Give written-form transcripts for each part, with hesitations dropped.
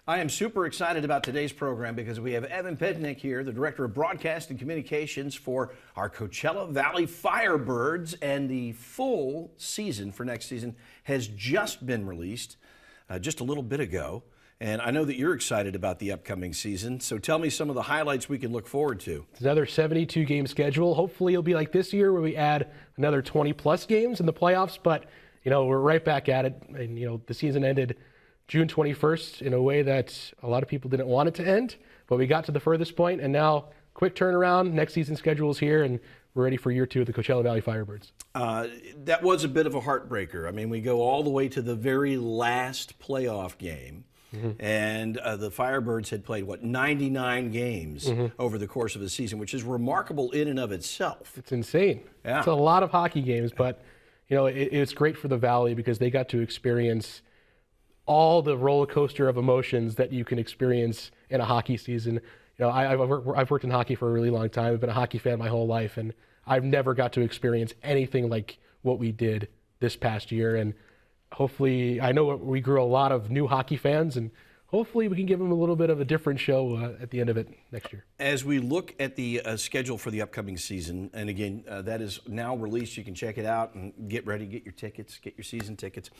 I am super excited about today's program because we have Evan Pivnick here, the Director of Broadcast and Communications for our Coachella Valley Firebirds, and the full season for next season has just been released just a little bit ago. And I know that you're excited about the upcoming season, so tell me some of the highlights we can look forward to. It's another 72-game schedule. Hopefully it'll be like this year where we add another 20-plus games in the playoffs, but we're right back at it. And the season ended June 21st in a way that a lot of people didn't want it to end, but we got to the furthest point, and now quick turnaround. Next season's schedule is here, and we're ready for year 2 of the Coachella Valley Firebirds. That was a bit of a heartbreaker. I mean, we go all the way to the very last playoff game. And the Firebirds had played, 99 games over the course of the season, which is remarkable in and of itself. It's insane. Yeah. It's a lot of hockey games, but it's great for the Valley because they got to experience all the roller coaster of emotions that you can experience in a hockey season. I've worked in hockey for a really long time. I've been a hockey fan my whole life, and I've never got to experience anything like what we did this past year. And hopefully, I know we grew a lot of new hockey fans, and hopefully we can give them a little bit of a different show at the end of it next year. As we look at the schedule for the upcoming season, and again, that is now released. You can check it out and get ready, get your tickets, get your season tickets.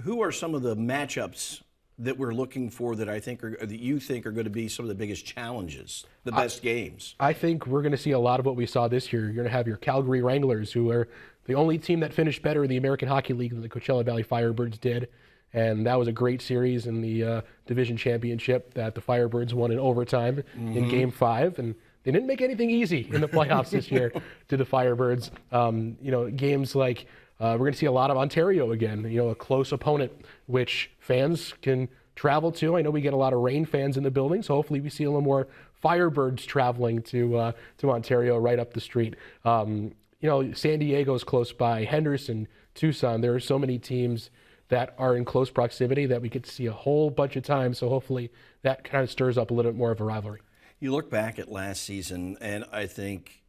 Who are some of the matchups that we're looking for that you think are going to be some of the biggest challenges, the best games? I think we're going to see a lot of what we saw this year. You're going to have your Calgary Wranglers, who are the only team that finished better in the American Hockey League than the Coachella Valley Firebirds did. And that was a great series in the division championship that the Firebirds won in overtime in Game 5. And they didn't make anything easy in the playoffs this year to the Firebirds. Games like we're going to see a lot of Ontario again, a close opponent, which fans can travel to. I know we get a lot of Reign fans in the building, so hopefully we see a little more Firebirds traveling to Ontario right up the street. San Diego's close by, Henderson, Tucson. There are so many teams that are in close proximity that we get to see a whole bunch of times, so hopefully that kind of stirs up a little bit more of a rivalry. You look back at last season, and I think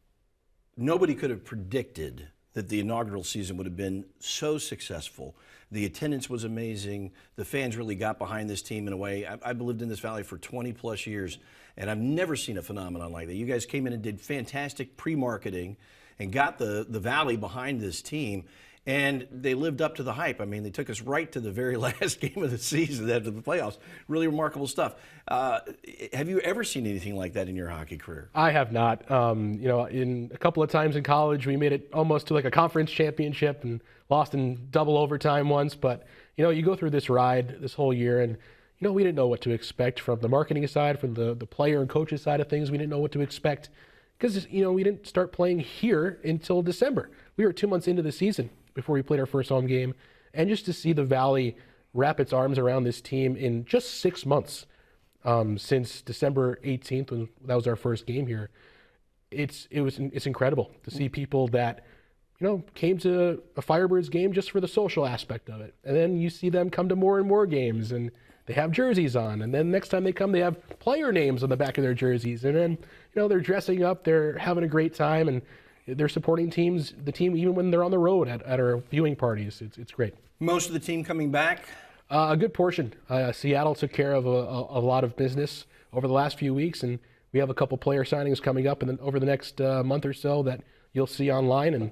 nobody could have predicted that the inaugural season would have been so successful. The attendance was amazing. The fans really got behind this team in a way. I've lived in this valley for 20-plus years, and I've never seen a phenomenon like that. You guys came in and did fantastic pre-marketing and got the valley behind this team, and they lived up to the hype. I mean, they took us right to the very last game of the season after the playoffs. Really remarkable stuff. Have you ever seen anything like that in your hockey career? I have not. In a couple of times in college, we made it almost to like a conference championship and lost in double overtime once. But, you go through this ride this whole year, and, we didn't know what to expect from the marketing side, from the player and coaches side of things. We didn't know what to expect because, we didn't start playing here until December. We were 2 months into the season before we played our first home game. And just to see the Valley wrap its arms around this team in just 6 months, since December 18th, when that was our first game here, it's incredible to see people that, came to a Firebirds game just for the social aspect of it. And then you see them come to more and more games, and they have jerseys on. And then next time they come, they have player names on the back of their jerseys. And then, they're dressing up, they're having a great time, and they're supporting the team even when they're on the road at our viewing parties. It's great. Most of the team coming back? A good portion. Seattle took care of a lot of business over the last few weeks, and we have a couple player signings coming up over the next month or so that you'll see online, and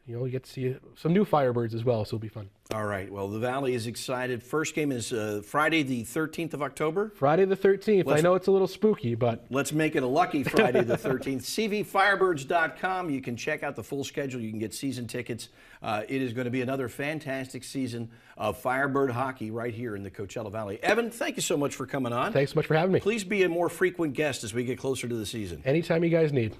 you get to see some new Firebirds as well, so it'll be fun. All right. Well, the Valley is excited. First game is Friday the 13th of October? Friday the 13th. I know it's a little spooky, but let's make it a lucky Friday the 13th. CVFirebirds.com. You can check out the full schedule. You can get season tickets. It is going to be another fantastic season of Firebird hockey right here in the Coachella Valley. Evan, thank you so much for coming on. Thanks so much for having me. Please be a more frequent guest as we get closer to the season. Anytime you guys need.